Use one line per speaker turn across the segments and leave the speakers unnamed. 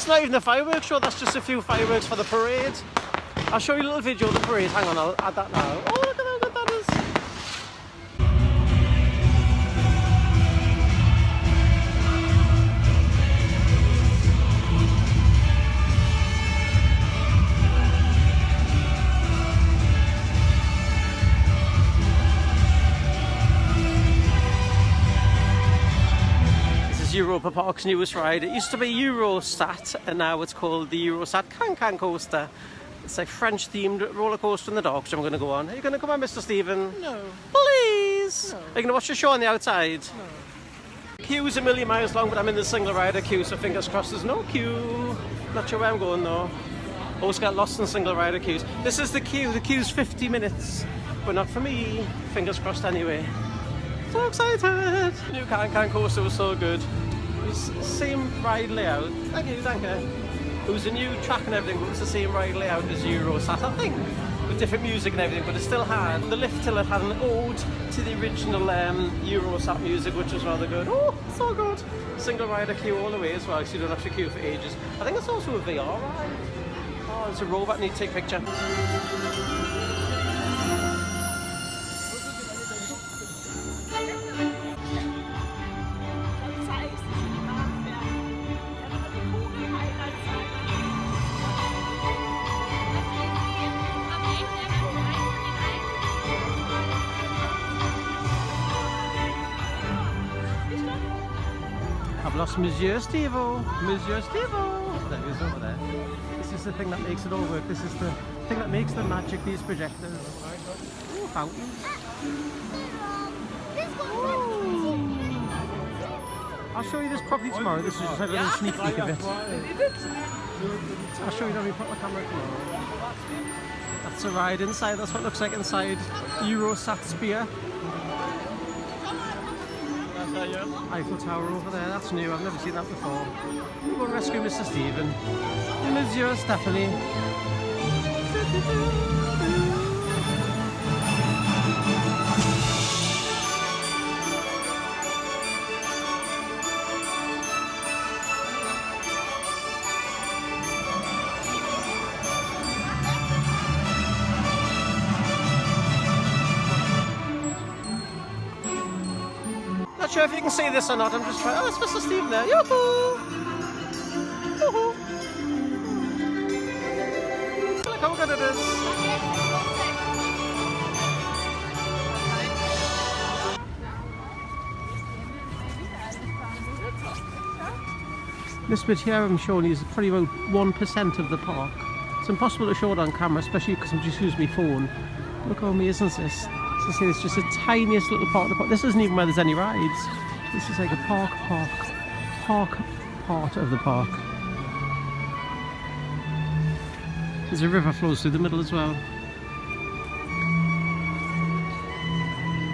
That's not even a fireworks show, that's just a few fireworks for the parade. I'll show you a little video of the parade. Hang on, I'll add that now. Oh, look at how good that is. Europa Park's newest ride. It used to be Eurosat and now it's called the Eurosat Can coaster. It's a French themed roller coaster in the dark, which I'm going to go on. Are you going to come on, Mr. Stephen?
No.
Please?
No.
Are you going to watch the show on the outside?
No.
Queue's a million miles long, but I'm in the single rider queue, so fingers crossed there's no queue. Not sure where I'm going though. Always get lost in single rider queues. This is the queue. The queue's 50 minutes, but not for me. Fingers crossed anyway. So excited! The new Can coaster was so good. It was the same ride layout. Thank you. It was a new track and everything, but it was the same ride layout as Eurosat, I think, with different music and everything. But it still had the lift till it had an ode to the original Eurosat music, which was rather good. Oh, so good! Single rider queue all the way as well, so you don't have to queue for ages. I think it's also a VR ride. Oh, there's a robot. I need to take a picture. I've lost Monsieur Stevo. Monsieur Stevo. There he is over there. This is the thing that makes it all work. This is the thing that makes the magic, these projectors. Ooh, fountains. Ooh. I'll show you this properly tomorrow. This is just a little sneak peek of it. I'll show you when we put my camera tomorrow. That's a ride inside. That's what it looks like inside Eurosat Sphere. Eiffel Tower over there, that's new, I've never seen that before. We'll go and rescue Mr. Stephen. And Monsieur Stephanie. Not sure if you can see this or not, I'm just trying. Oh, it's Mr. Stephen there. Yoo-hoo! Yoo-hoo! Look how good it is. This bit here I'm showing you is probably about 1% of the park. It's impossible to show it on camera, especially because I'm just using my phone. Look how amazing is this. So see, it's just the tiniest little part of the park. This isn't even where there's any rides. This is like a park part of the park. There's a river flows through the middle as well.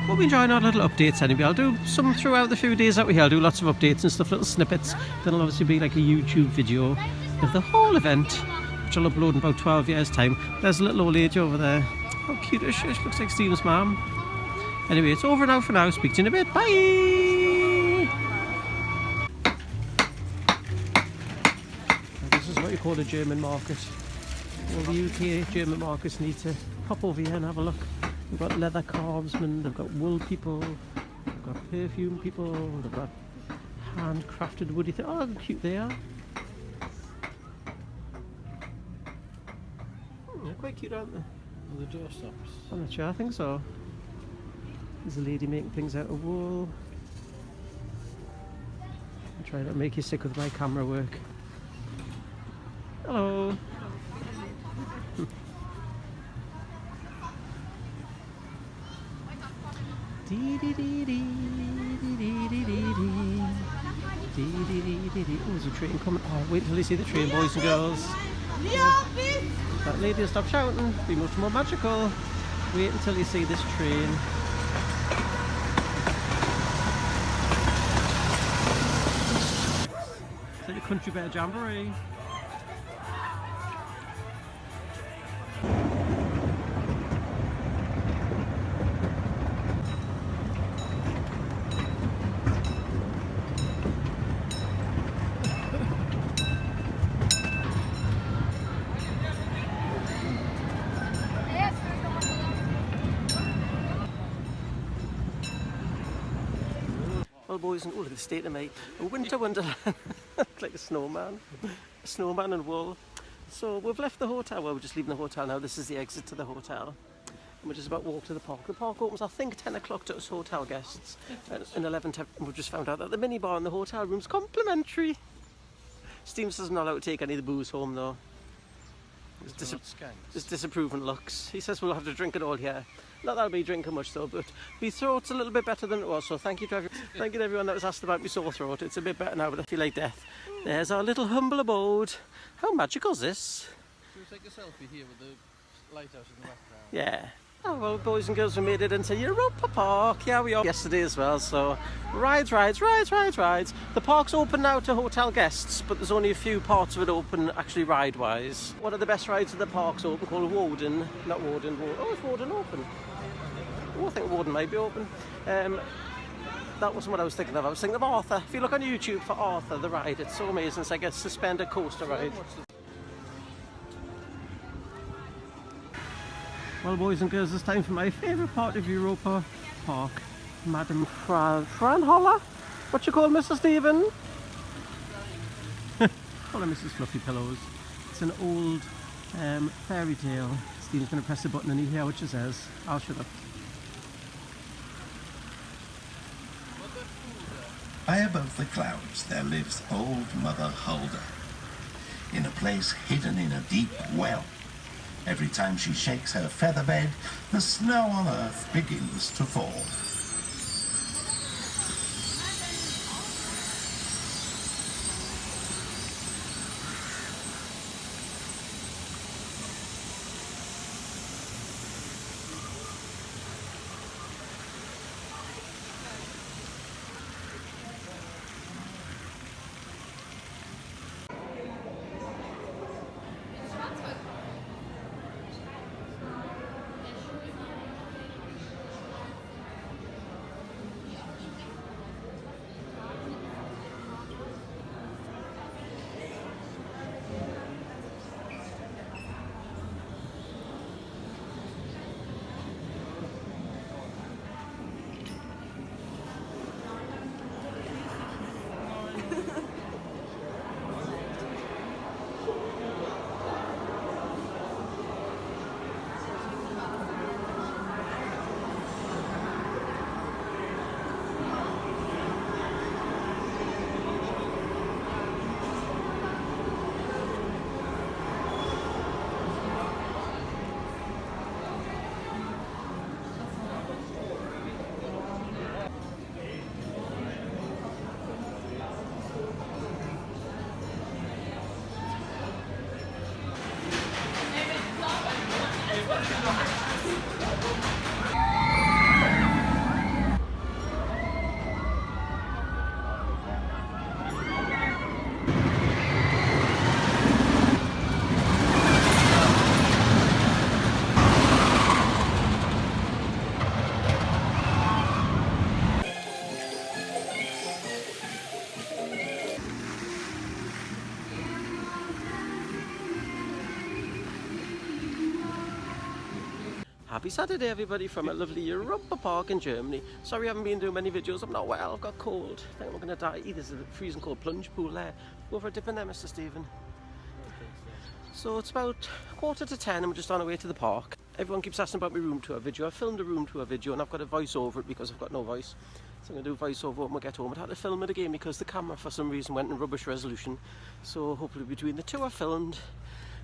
We'll be enjoying our little updates anyway. I'll do some throughout the few days that we're here. I'll do lots of updates and stuff, little snippets. Then it'll obviously be like a YouTube video of the whole event, which I'll upload in about 12 years time. There's a little old lady over there. How cute is she? She looks like Stephen's mum. Anyway, it's over now for now. Speak to you in a bit. Bye! This is what you call a German market. All the UK German markets need to pop over here and have a look. They've got leather craftsmen, they've got wool people, they've got perfume people, they've got handcrafted woody things. Oh, how cute they are. They're quite cute, aren't they?
The doorstops.
I'm not sure, I think so. There's a lady making things out of wool. I'm trying to make you sick with my camera work. Hello. Oh, there's a train coming. Oh, wait until you see the train, boys and girls. That lady will stop shouting, be much more magical. Wait until you see this train. It's like a country bear jamboree. boys, and oh, look at the state of me. A winter wonderland. Like a snowman. A snowman and wool. So we've left the hotel. Well, we're just leaving the hotel now. This is the exit to the hotel. And we're just about to walk to the park. The park opens, I think, 10 o'clock to us hotel guests. And 11 to... We've just found out that the minibar in the hotel room's complimentary. Steve says I'm not allowed to take any of the booze home, though. There's disapproving looks. He says we'll have to drink it all here. Not that I'll be drinking much though, but my throat's a little bit better than it was, so thank you to everyone that was asked about my sore throat. It's a bit better now, but I feel like death. There's our little humble abode. How magical is this?
Should we take a selfie here with the lighthouse in the background?
Yeah. Oh well, boys and girls, we made it into Europa Park. Yeah, we are yesterday as well, so rides. The park's open now to hotel guests, but there's only a few parts of it open actually ride-wise. One of the best rides of the park's open, called Woden. Not Woden, oh, is Woden open? Oh, I think Woden might be open. That wasn't what I was thinking of. I was thinking of Arthur. If you look on YouTube for Arthur, the ride, it's so amazing. It's like a suspended coaster ride. Well, boys and girls, it's time for my favourite part of Europa Park. Madame Fran Holler? What you call Mr. Stephen? Call her Mrs. Fluffy Pillows. It's an old fairy tale. Stephen's going to press the button and you hear what she says. I'll shut up.
High above the clouds there lives old Mother Hulda, in a place hidden in a deep well. Every time she shakes her feather bed, the snow on earth begins to fall.
Happy Saturday everybody from a lovely Europa Park in Germany. Sorry I haven't been doing many videos, I'm not well, I've got cold. I think I'm going to die. There's a freezing cold plunge pool there. Go for a dip in there, Mr. Stephen. So it's about 9:45 and we're just on our way to the park. Everyone keeps asking about my room tour video. I filmed a room tour video and I've got to voice over it because I've got no voice. So I'm going to do voice over when we get home. I had to film it again because the camera for some reason went in rubbish resolution. So hopefully between the two I filmed,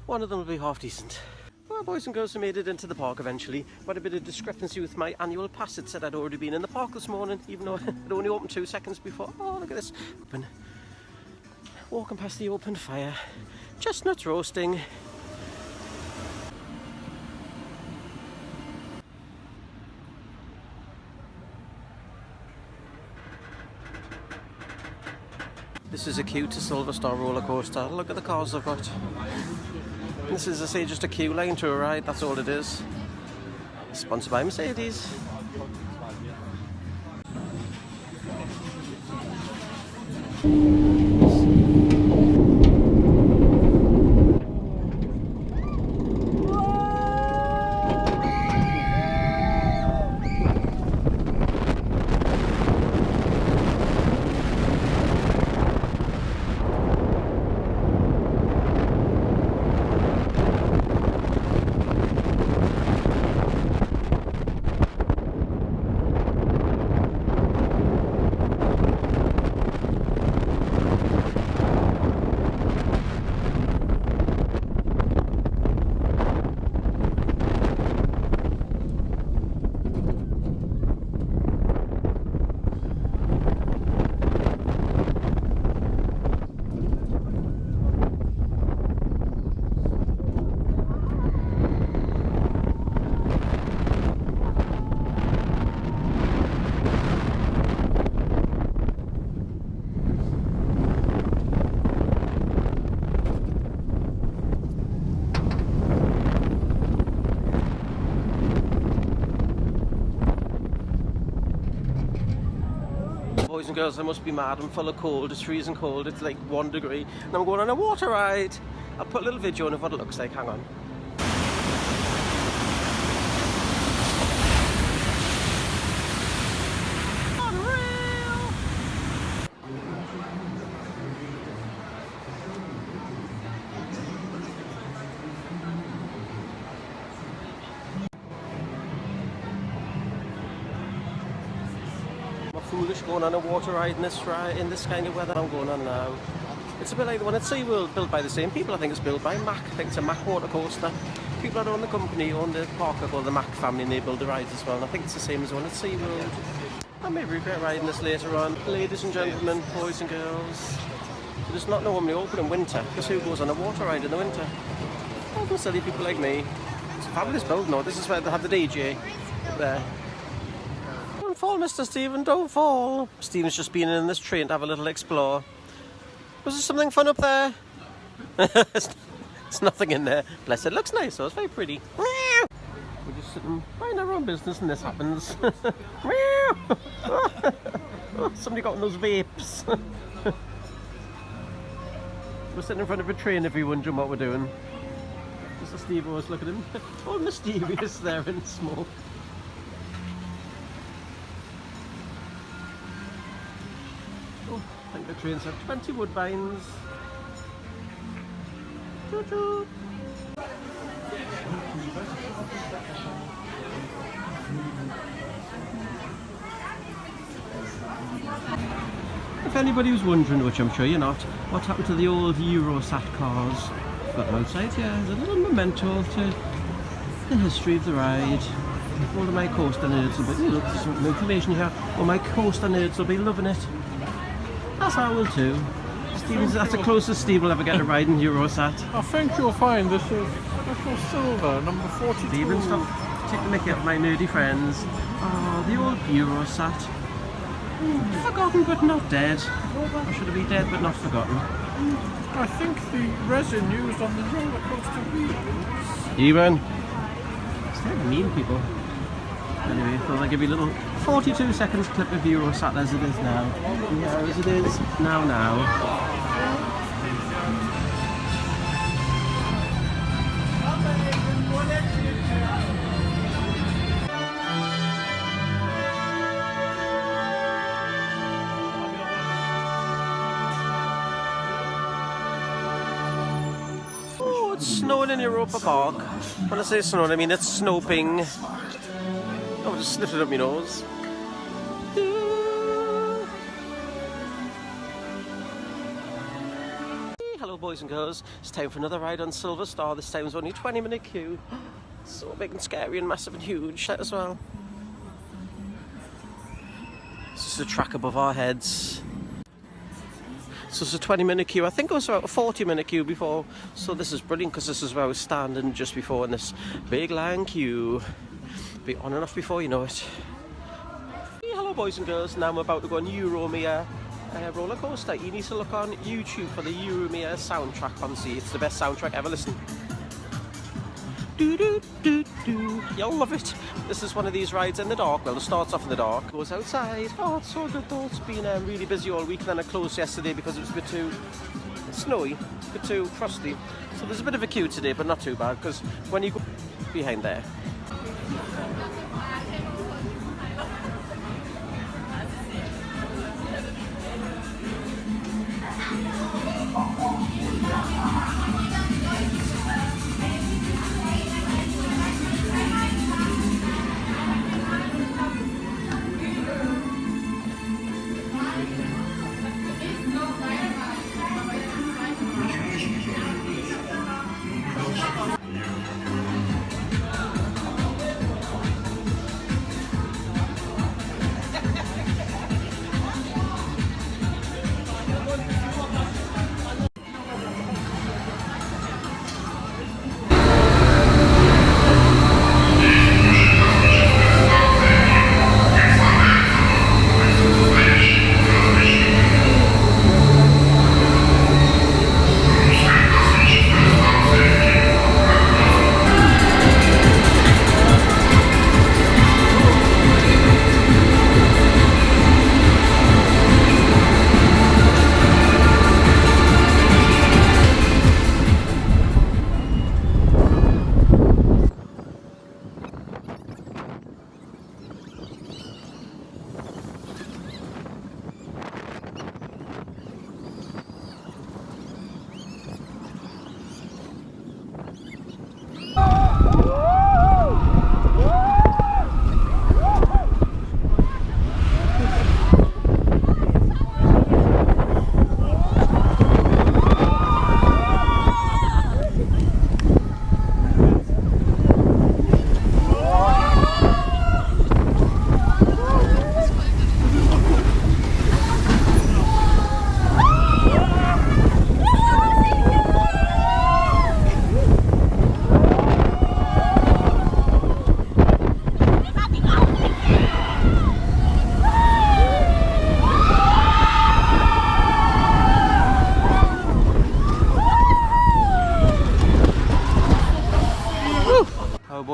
one of them will be half decent. Well, boys and girls, we made it into the park eventually. Got a bit of discrepancy with my annual pass. It said I'd already been in the park this morning, even though it only opened 2 seconds before. Oh, look at this. Open. Walking past the open fire. Chestnuts roasting. This is a queue to Silver Star roller coaster. Look at the cars I've got. This is, I say, just a queue line to a ride, that's all it is. Sponsored by Mercedes. boys and girls, I must be mad. I'm full of cold. It's freezing cold. It's like 1 degree. And I'm going on a water ride. I'll put a little video on of what it looks like. Hang on. Foolish going on a water ride in this kind of weather I'm going on now. It's a bit like the one at SeaWorld, built by the same people. I think it's built by Mack. I think it's a Mack water coaster. People that own the company own the park are called the Mack family, and they build the rides as well. And I think it's the same as the one at SeaWorld. I may regret riding this later on. Ladies and gentlemen, boys and girls, it is not normally open in winter, because who goes on a water ride in the winter? All those silly people like me. It's a fabulous build, no? This is where they have the DJ there. Don't fall, Mr. Stephen, don't fall. Stephen's just been in this train to have a little explore. Was there something fun up there? There's nothing in there. Bless it, looks nice though, it's very pretty. We're just sitting minding our own business and this happens. Somebody got in those vapes. We're sitting in front of a train if you're wondering what we're doing. Mr. Steve always look at him. All mysterious there in smoke. I think the trains have 20 woodbines. Toot toot. If anybody was wondering, which I'm sure you're not, what happened to the old Eurosat cars? Got them outside here. There's a little memento to the history of the ride. All of my coaster nerds will be, look, there's some information here. All my coaster nerds will be loving it. As I will too. That's the closest Steve will ever get to riding Eurosat.
I think you'll find this is special silver, number 42.
Stephen, stop taking the mickey up my nerdy friends. Oh, the old Eurosat. Forgotten but not dead. Or should it be dead but not forgotten?
I think the resin used on the roller coaster wheels.
Stephen! They're mean people. Anyway, I thought I'd give you a little 42 seconds clip of Eurosat as it is now. Yeah, as it is now. Oh, it's snowing in Europa Park. When I say snowing, I mean it's snowing. Oh, I just sniffed it up my nose. Hello boys and girls, it's time for another ride on Silver Star. This time it's only a 20-minute queue. So big and scary and massive and huge as well. This is the track above our heads. So it's a 20-minute queue. I think it was about a 40-minute queue before. So this is brilliant because this is where I was standing just before in this big long queue. Be on and off before you know it. Hello boys and girls, now I'm about to go on Euromere roller coaster. You need to look on YouTube for the Euromere soundtrack on see. It's the best soundtrack ever. Listen. Do do do do. You'll love it. This is one of these rides in the dark. Well, it starts off in the dark, goes outside. Oh, it's so good though. It's been really busy all week, and then it closed yesterday because it was a bit too snowy, a bit too frosty. So there's a bit of a queue today, but not too bad because when you go behind there.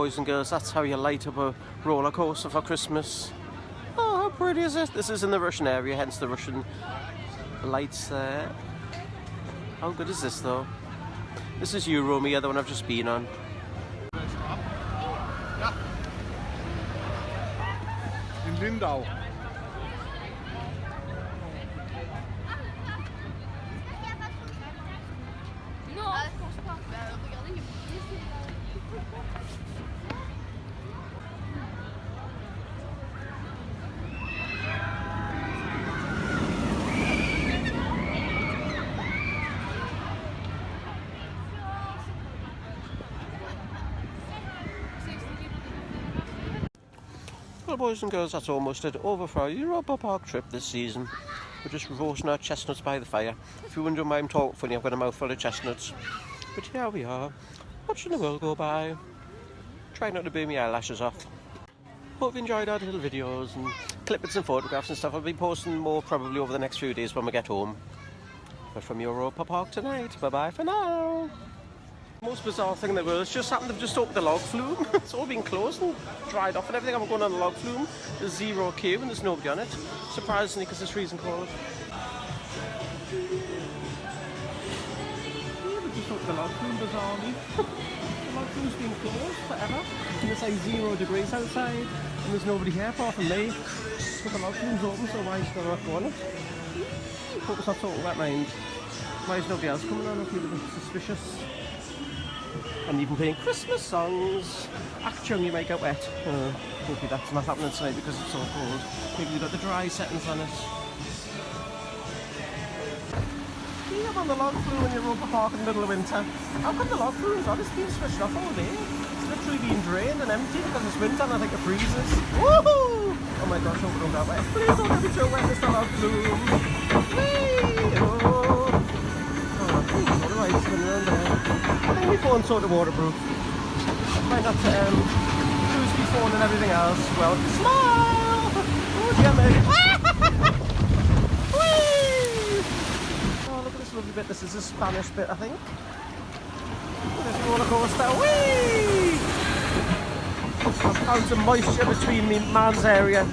boys and girls, that's how you light up a roller coaster for Christmas. Oh, how pretty is it? This is in the Russian area, hence the Russian lights there. How good is this though? This is Europa, the one I've just been on.
In Lindau.
Well, boys and girls, that's almost it. Over for our Europa Park trip this season. We're just roasting our chestnuts by the fire. If you wonder why I'm talking funny, I've got a mouthful of chestnuts. But here we are, watching the world go by. Trying not to burn my eyelashes off. Hope you enjoyed our little videos and clippings and photographs and stuff. I'll be posting more probably over the next few days when we get home. But from Europa Park tonight, bye-bye for now. Most bizarre thing in the world, it's just happened, they've just opened the log flume. It's all been closed and dried off and everything. I'm going on the log flume. There's zero queue and there's nobody on it. Surprisingly, because it's freezing cold. Yeah, they've just opened the log flume, bizarrely. The log flume's been closed forever. And it's like 0 degrees outside and there's nobody here apart from me. But the log flume's open, so why is there not going on it? Hope it's not total wet mind. Why is nobody else coming on? I feel a bit suspicious. And even playing Christmas songs. Actually, you might get wet. Hopefully that's not happening tonight because it's so cold. Maybe you've got the dry settings on it. Yeah, I'm on the log flume in Europa Park in the middle of winter. How come the log flume's on? It's been switched off all day. It's literally been drained and empty because it's winter and I think it freezes. Woohoo! Oh my gosh, hope it don't get wet. Please don't get me too wet, Mr. Log Flume. Whee! Oh! What do I spin around there? I think my phone's sort of waterproof. Try not to lose my phone and everything else. Well, smile! Oh dear me! Whee! Oh, look at this lovely bit. This is the Spanish bit, I think. Look at this roller coaster. Whee! I've found some moisture between me man's area.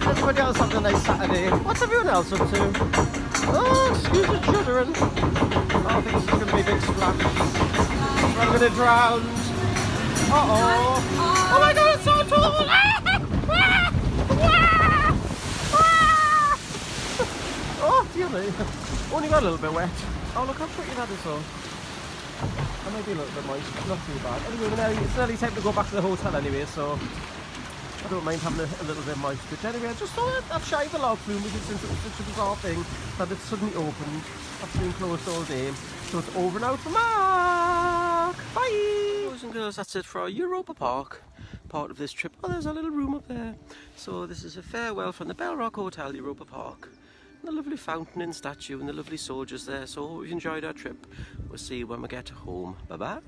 Everybody else having a nice Saturday. What's everyone else up to? Oh, excuse the juddering. Oh, I think this is going to be a big splash. I'm going to drown. Uh-oh. Oh my god, it's so tall! Oh, dear me. Only got a little bit wet. Oh, look how pretty that is though. That might be a little bit moist, not too bad. Anyway, it's nearly time to go back to the hotel anyway, so I don't mind having a little bit moist. But anyway, I just thought I'd shy the log flume because since it was such a bizarre thing that it suddenly opened after being closed all day. So it's over now for Mark. Bye! Boys and girls, that's it for our Europa Park part of this trip. Oh, there's a little room up there. So this is a farewell from the Bell Rock Hotel, Europa Park. And the lovely fountain and statue and the lovely soldiers there. So hope you've enjoyed our trip. We'll see you when we get home. Bye-bye.